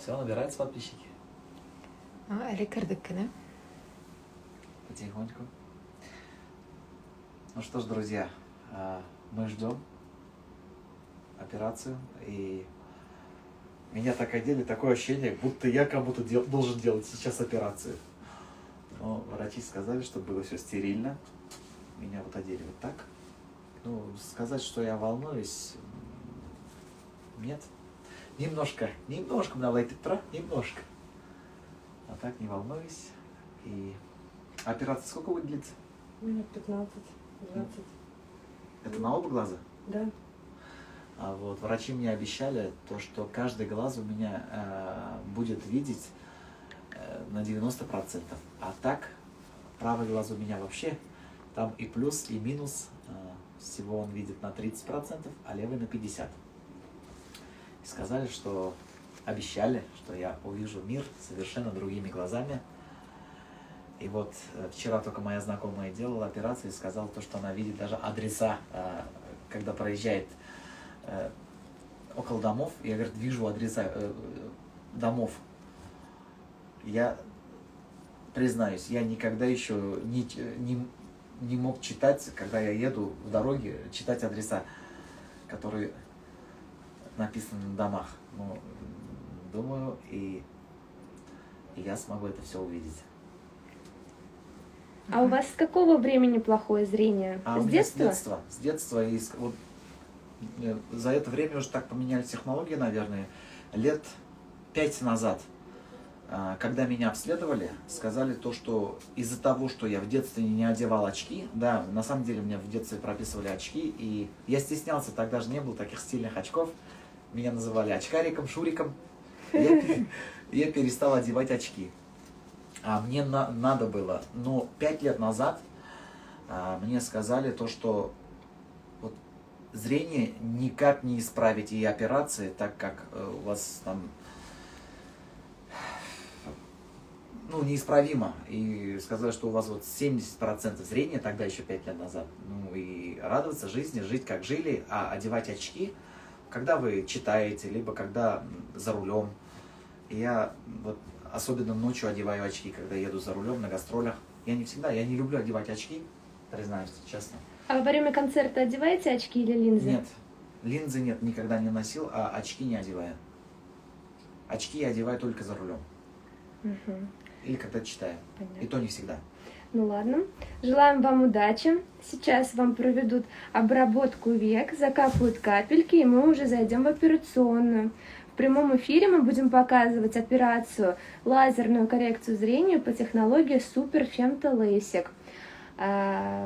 Все, набираются подписчики. Әлі кірдік кіні. Потихоньку. Ну что ж, друзья, мы ждем операцию, и меня так одели, такое ощущение, будто я кому-то должен делать сейчас операцию. Но врачи сказали, что было все стерильно. Меня вот одели вот так. Ну, сказать, что я волнуюсь, нет. Немножко немножко. А так не волнуюсь. И операция сколько будет длиться? Минут 15-20. Это на оба глаза? Да. А вот врачи мне обещали то, что каждый глаз у меня будет видеть на 90%. А так, правый глаз у меня вообще, там и плюс, и минус, всего он видит на 30%, а левый на 50%. И сказали, что обещали, что я увижу мир совершенно другими глазами. И вот вчера только моя знакомая делала операцию и сказала то, что она видит даже адреса, когда проезжает около домов. Я, говорит, вижу адреса домов. Я признаюсь, я никогда еще не мог читать, когда я еду в дороге, читать адреса, которые написаны на домах. Ну, думаю, и я смогу это все увидеть. А у вас с какого времени плохое зрение? С детства? С детства. И вот, за это время уже так поменялись технологии, наверное. Лет 5 назад, когда меня обследовали, сказали то, что из-за того, что я в детстве не одевал очки, да, на самом деле мне в детстве прописывали очки, и я стеснялся, тогда же не было таких стильных очков. Меня называли очкариком, шуриком. Я перестал одевать очки. А мне надо было. Но 5 лет назад мне сказали то, что вот зрение никак не исправить и операции, так как у вас там неисправимо. И сказали, что у вас вот 70% зрения, тогда еще 5 лет назад. Ну и радоваться жизни, жить как жили, а одевать очки, когда вы читаете, либо когда за рулем. И я вот особенно ночью одеваю очки, когда еду за рулем на гастролях. Я не люблю одевать очки, признаюсь, честно. А во время концерта одеваете очки или линзы? Нет, линзы нет, никогда не носил, а очки не одеваю. Очки я одеваю только за рулем. Угу. Или когда читаю. Понятно. И то не всегда. Ну ладно. Желаем вам удачи. Сейчас вам проведут обработку век, закапают капельки, и мы уже зайдем в операционную. В прямом эфире мы будем показывать операцию лазерную коррекцию зрения по технологии Super Femto LASIK.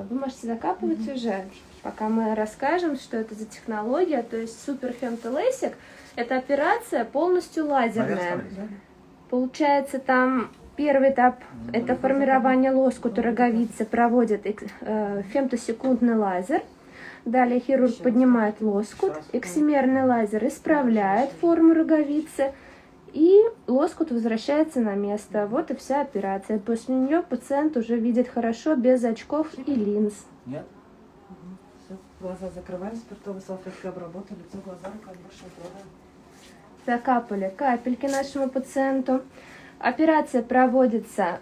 Вы можете закапывать уже, пока мы расскажем, что это за технология. То есть Super Femto LASIK – это операция полностью лазерная. Получается, там первый этап – это формирование лоскута роговицы, проводит фемтосекундный лазер. Далее хирург поднимает лоскут, эксимерный лазер исправляет форму роговицы, и лоскут возвращается на место. Вот и вся операция. После нее пациент уже видит хорошо, без очков и линз. Нет? Все, глаза закрываем, спиртовой салфеткой обработали, лицо, глаза, руками больше не трогаем. Закапали капельки нашему пациенту. Операция проводится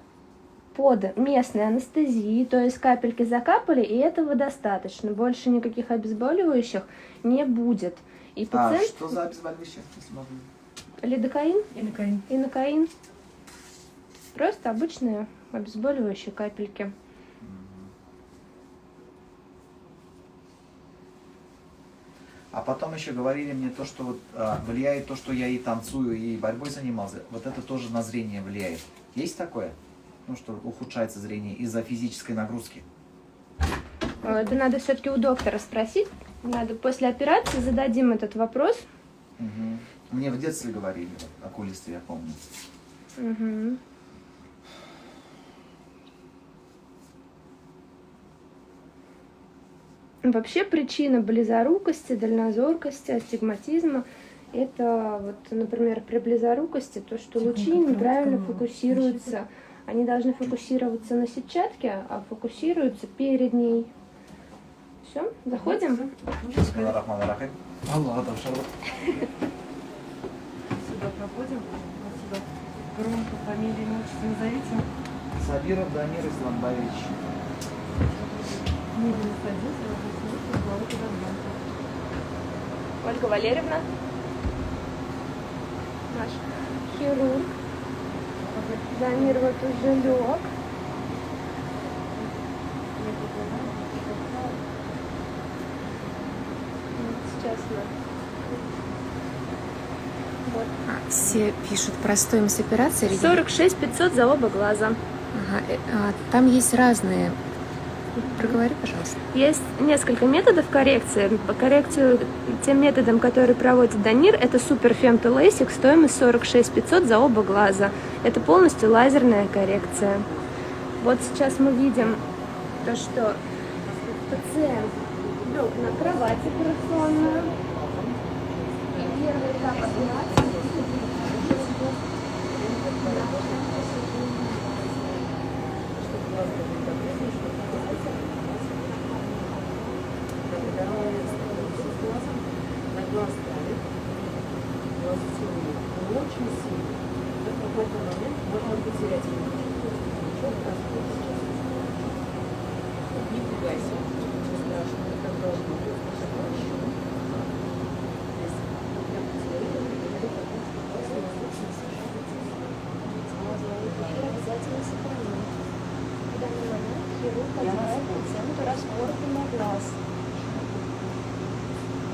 под местной анестезией, то есть капельки закапали, и этого достаточно. Больше никаких обезболивающих не будет. И пациент... что за обезболивающее, если можно? Лидокаин? Инокаин. Инокаин. Просто обычные обезболивающие капельки. А потом еще говорили мне то, что вот, влияет то, что я и танцую, и борьбой занимался. Вот это тоже на зрение влияет. Есть такое? Ну, что ухудшается зрение из-за физической нагрузки? Это надо все-таки у доктора спросить. Надо после операции зададим этот вопрос. Угу. Мне в детстве говорили, вот, окулисты, я помню. Угу. Вообще причина близорукости, дальнозоркости, астигматизма – это, вот, например, при близорукости то, что лучи неправильно фокусируются. Они должны фокусироваться на сетчатке, а фокусируются перед ней. Все, заходим? Бисмиллахир-рахманир-рахим. Аллах, Сюда проходим. Фамилия, имя, отчество назовите. Сабиров Дамир Исламбаевич. Медленно садился, работает главы Казахстанка. Ольга Валерьевна, наш хирург. Дамир вот уже лег. Сейчас мы. Вот. Все пишут про стоимость операции. 46 500 за оба глаза. Ага, там есть разные. Проговори, пожалуйста. Есть несколько методов коррекции. По коррекцию тем методом, который проводит Данир, это Super Femto LASIK, стоимость 46 500 за оба глаза. Это полностью лазерная коррекция. Вот сейчас мы видим то, что пациент лег на кровать операционную. И первый этап операции. На глаз ставит, глаз сильный, но очень сильный. В какой-то момент можно потерять его. Что происходит сейчас? Не пугайся, ничего страшного, это так должно быть. Все хорошо. Если я потеряю, Обязательно сохраним. В данный момент хирург одевает пациенту распорку на глаз.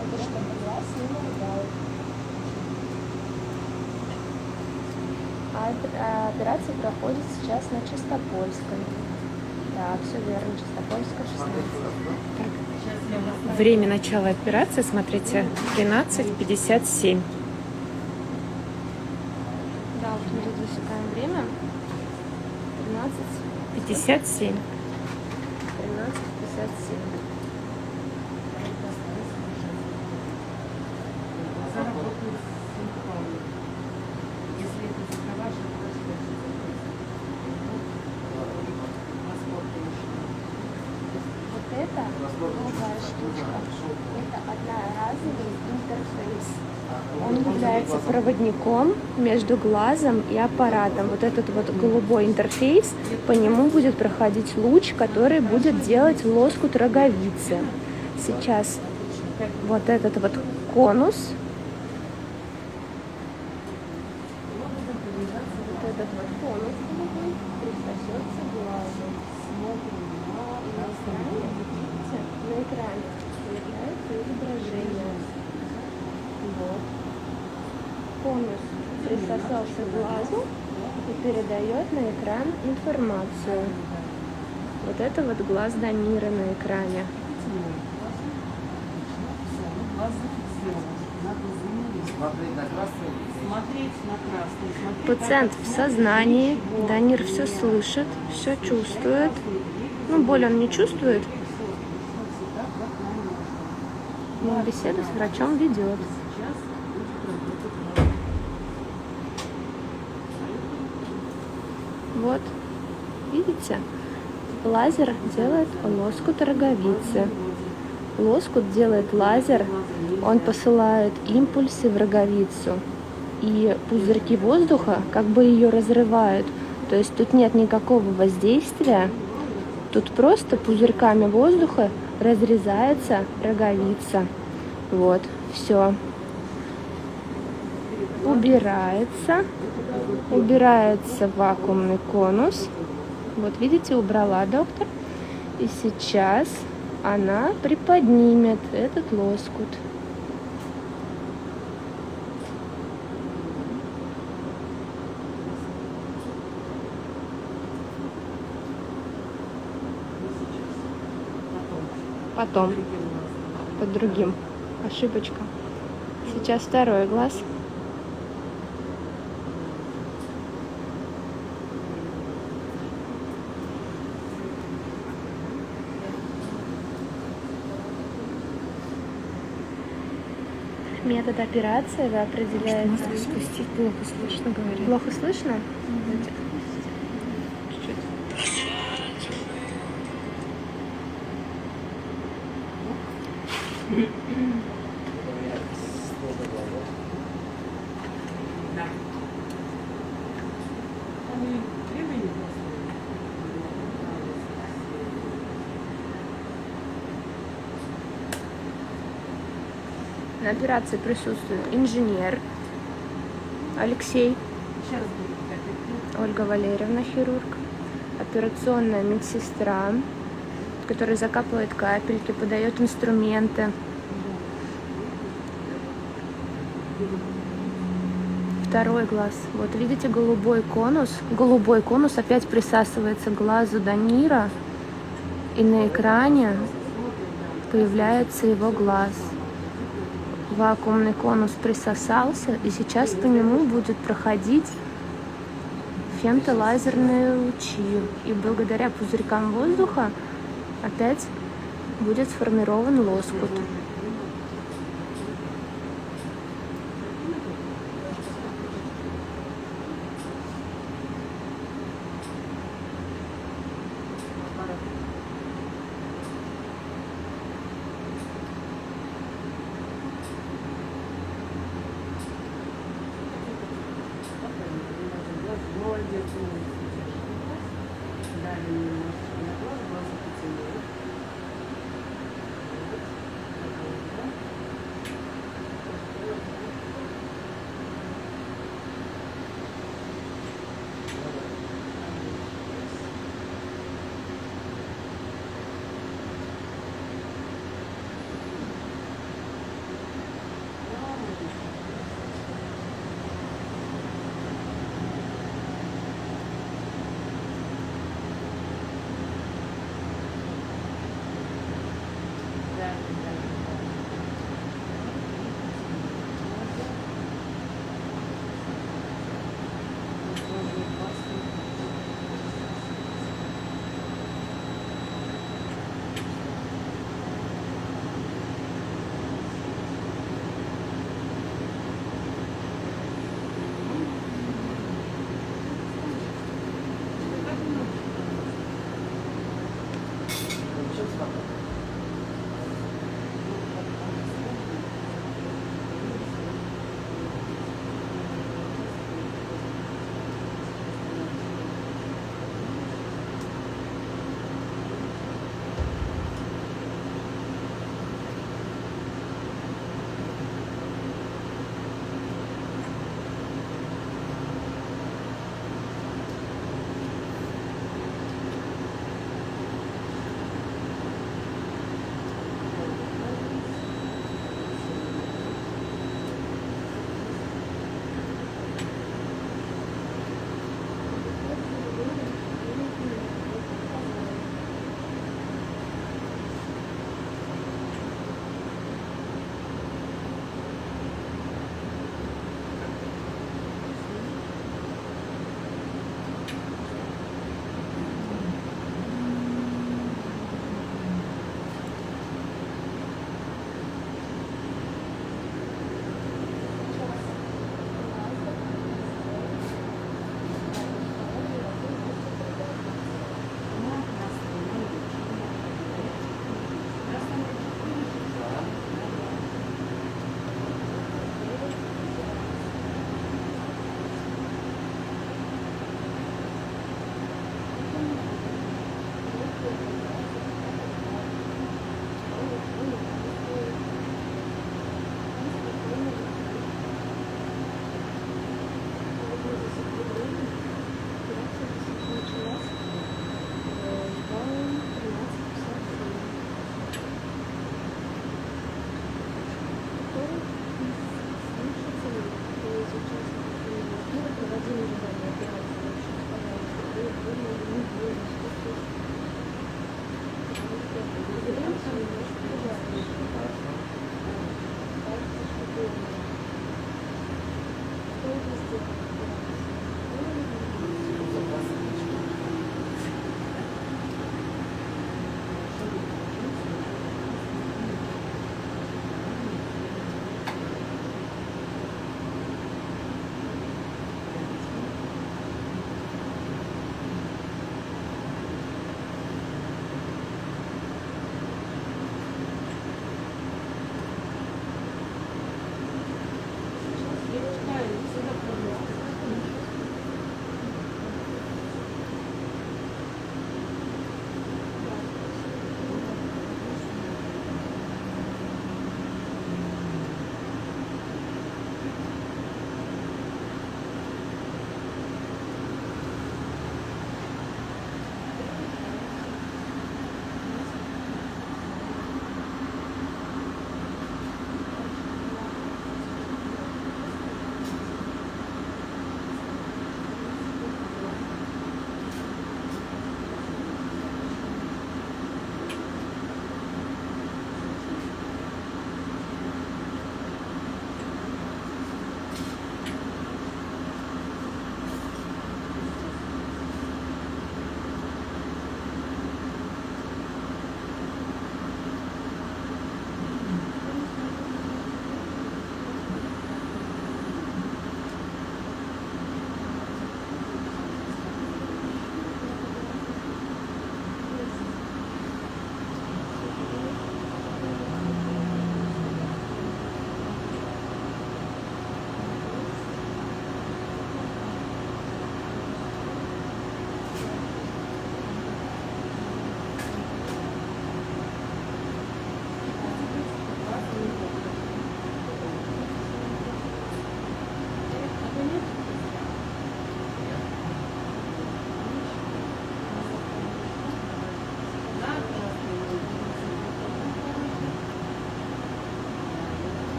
Это чтобы глаз не моргал. А операция проходит сейчас на Чистопольской. Да, все верно, Чистопольская, 16. Время начала операции, смотрите, 13:57. Да, вот мы тут засекаем время. 57. 13:57. глаза работают синхронно. Если это закрываешь, это Вот это другая штучка. Это одноразовый интерфейс. Он является проводником между глазом и аппаратом. Вот этот вот голубой интерфейс, по нему будет проходить луч, который будет делать лоскут роговицы. Сейчас вот этот вот конус, вот этот вот конус присосется к глазу. На экране появляется изображение. Вот. Конус присосался к глазу и передает на экран информацию. Вот это вот глаз Дамира на экране. глаз зафиксирован. Надо замерить. Смотреть на красный. Смотреть на красный. Смотреть Пациент в сознании, Дамир все слышит, все чувствует. Ну, боль он не чувствует, но беседу с врачом ведет. Вот, видите, лазер делает лоскут роговицы. Лоскут делает лазер, он посылает импульсы в роговицу. И пузырьки воздуха как бы ее разрывают. То есть тут нет никакого воздействия. Тут просто пузырьками воздуха разрезается роговица. Вот, все. Убирается вакуумный конус. Вот видите, убрала доктор. И сейчас она приподнимет этот лоскут. Потом, под другим. Ошибочка. Сейчас второй глаз. Метод операции определяется. Спустить плохо слышно, говорят. Плохо слышно? На операции присутствует инженер Алексей, Сейчас будет капельки. Ольга Валерьевна, хирург, операционная медсестра, которая закапывает капельки, подает инструменты. Второй глаз. Вот видите голубой конус? Голубой конус опять присасывается к глазу Данира, и на экране появляется его глаз. Вакуумный конус присосался, и сейчас по нему будут проходить фемтолазерные лучи. И благодаря пузырькам воздуха опять будет сформирован лоскут. Молодец, далее немножечко на глаз, глаза потянули.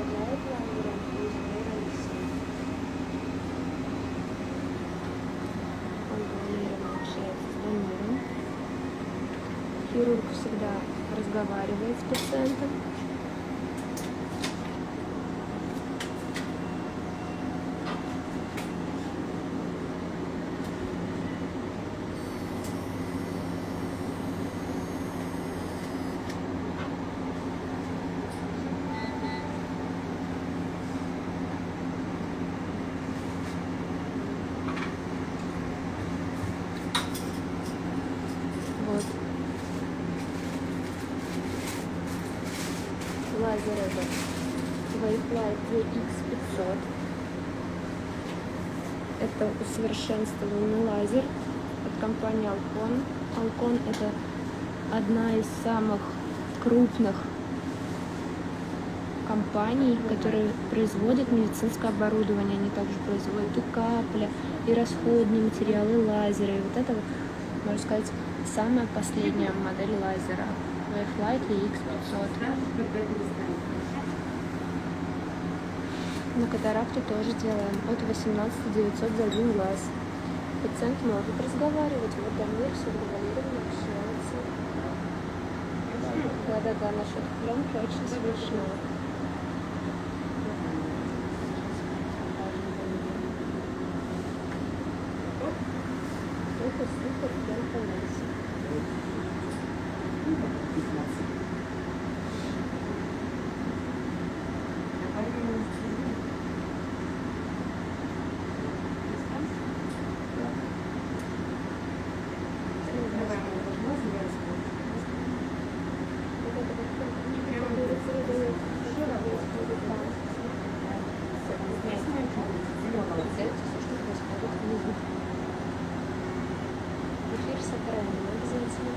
управляет лазером инженер Алексей. Он планированно общается с Дамиром. Хирург всегда разговаривает с пациентом. Вот. Лазер это Wavelight VX500. Это усовершенствованный лазер от компании Alcon. Alcon это одна из самых крупных компаний, которые производят медицинское оборудование. Они также производят и капля, и расходные материалы, и лазеры. И вот это, можно сказать, самая последняя модель лазера. Wavelight VX500. На катаракту тоже делаем от 18 900 за один глаз. Пациент может разговаривать. Вот Дамир завуалированно общается. Да-да-да, насчет пленки очень смешно. Это супер пленка Нэнси. Эфир сохранен обязательно.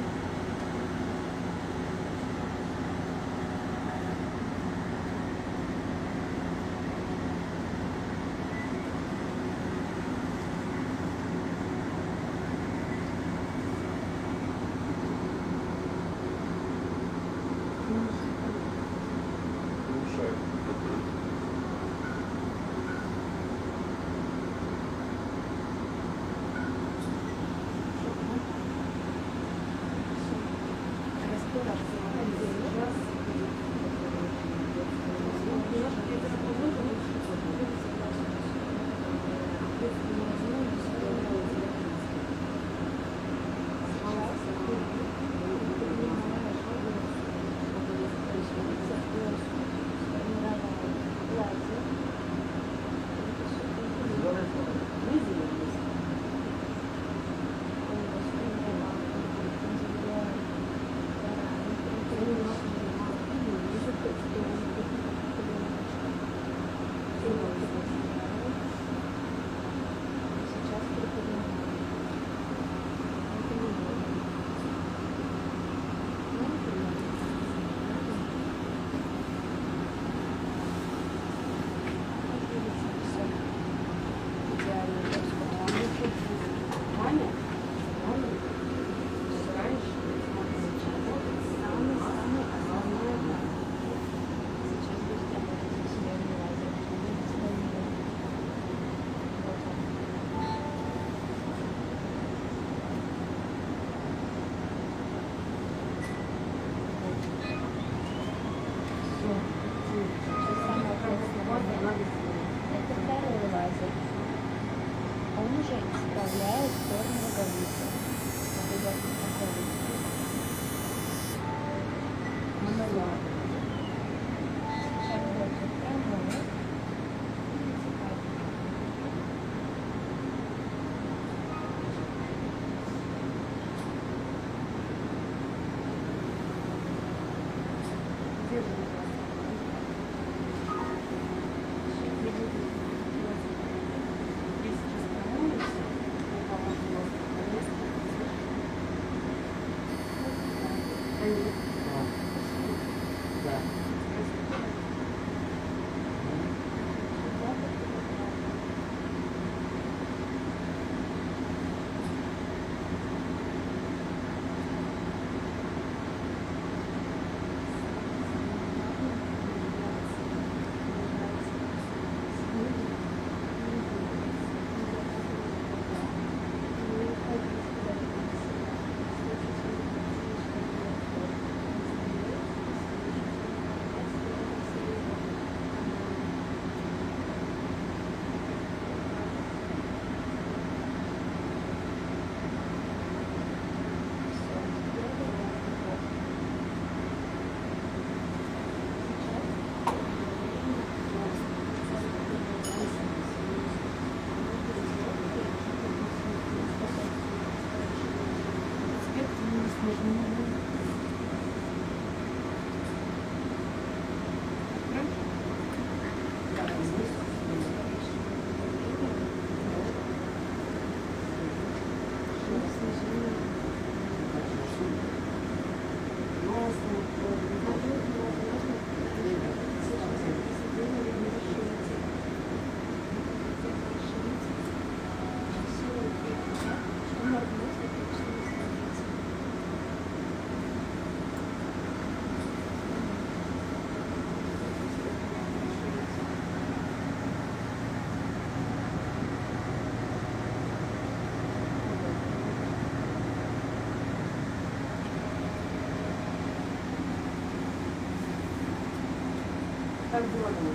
Как дернули?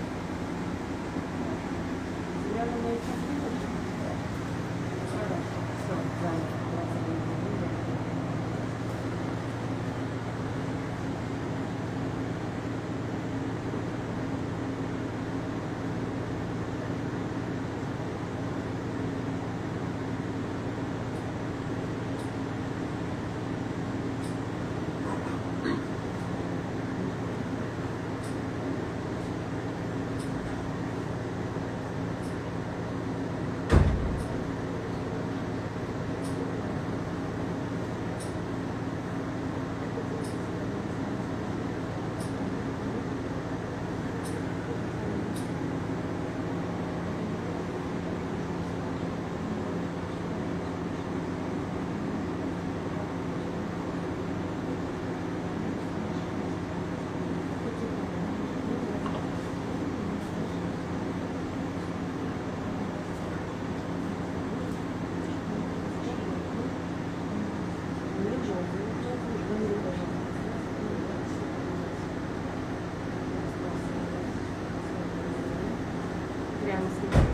Рядом на этих видах? Хорошо, все, занято. Прямо с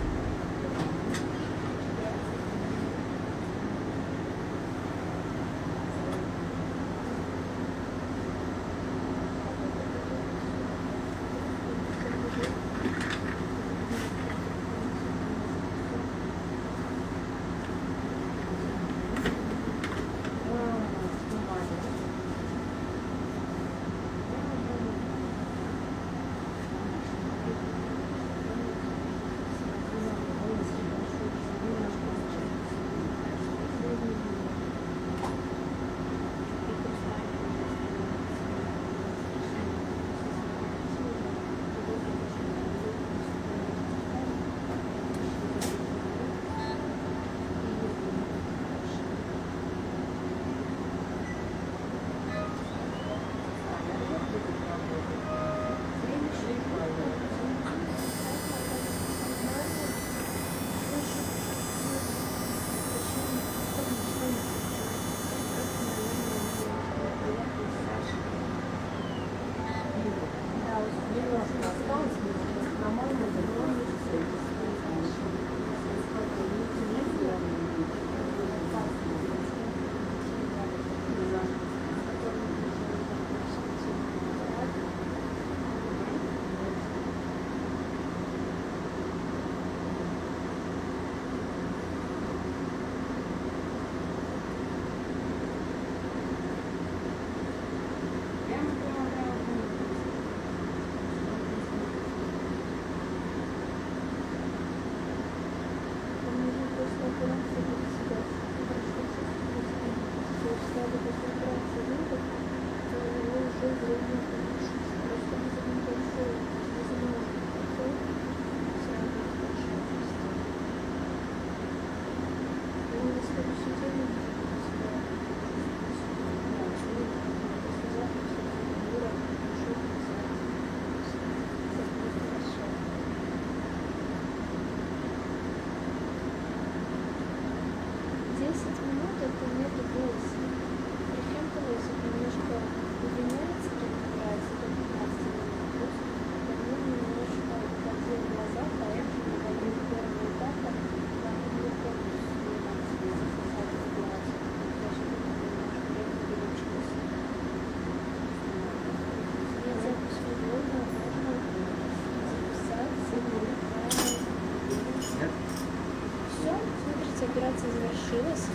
Операция завершилась.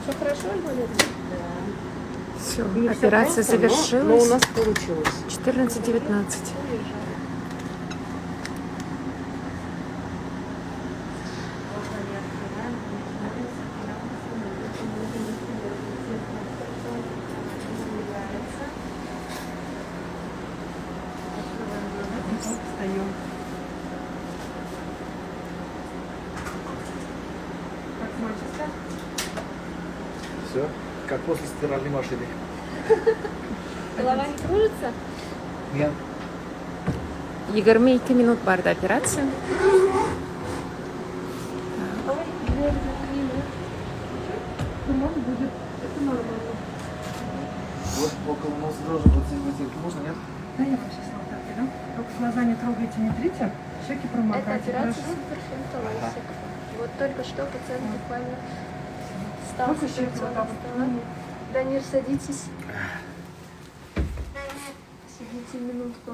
Все хорошо, Альбина? Да. Все, Не всё операция просто, завершилась. но у нас получилось. 14:19. Встаем. Как мальчишка? Все, как после стиральной машины. Голова не кружится? Нет. 22 minut barda операция. Ой, дверь закрыли. Туман будет. Это нормально. Вот около носа тоже вот здесь можно, нет? Да, я сейчас вот так, да? глаза не трогайте, не трите, щеки Это промокайте. операция Хорошо? суперфемтолосик. Вот только что пациент буквально встал Только с щеки вот операционного так вот. стола. Данир, садитесь. Сидите минутку.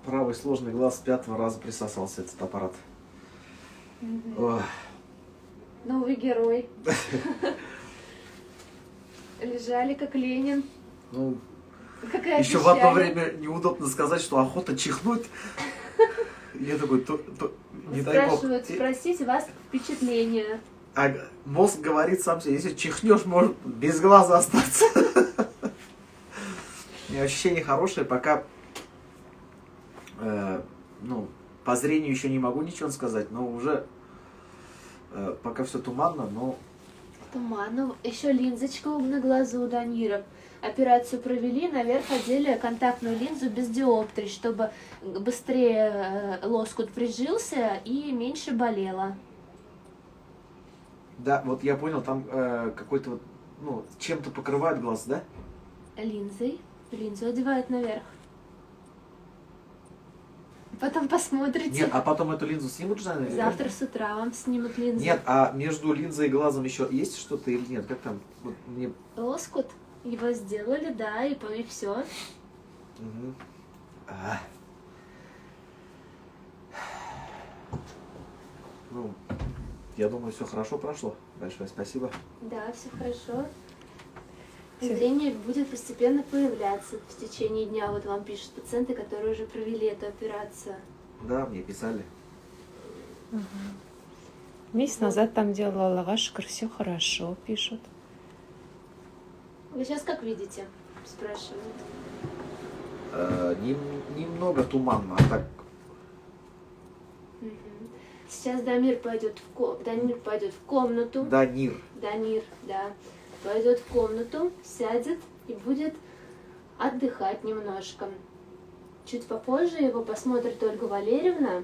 Правый сложный глаз с 5-го раза присосался этот аппарат. Ох. Новый герой. Лежали как Ленин. Ну, Какая еще в одно время неудобно сказать, что охота чихнуть. Я такой, не дай бог. Спрашивают, спросить вас впечатление. А мозг говорит сам себе, если чихнешь, может без глаза остаться. И ощущение хорошее, пока ну, по зрению еще не могу ничего сказать, но уже пока все туманно, но... Туманно. Еще линзочка на глазу у Данира. Операцию провели, наверх одели контактную линзу без диоптрий, чтобы быстрее лоскут прижился и меньше болело. Да, вот я понял, там какой-то вот, ну, чем-то покрывают глаз, да? Линзой. Линзу одевают наверх. Потом посмотрите. Нет, а потом эту линзу снимут же, наверное? Завтра с утра вам снимут линзу. Нет, а между линзой и глазом еще есть что-то или нет? Как там? Вот мне... Лоскут. Его сделали, да, и все. Угу. А. Ну, я думаю, все хорошо прошло. Большое спасибо. Да, все хорошо. Зрение будет постепенно появляться в течение дня. Вот вам пишут пациенты, которые уже провели эту операцию. Да, мне писали. Месяц назад там делала Аллаха шукр, все хорошо, пишут. Вы сейчас как видите? Спрашивают. Немного туманно, а так... Мгм. Сейчас Дамир пойдет Данир пойдет в комнату. Данир. Данир, да. Пойдет в комнату, сядет и будет отдыхать немножко. Чуть попозже его посмотрит Ольга Валерьевна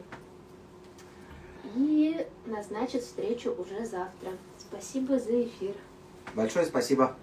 и назначит встречу уже завтра. Спасибо за эфир. Большое спасибо.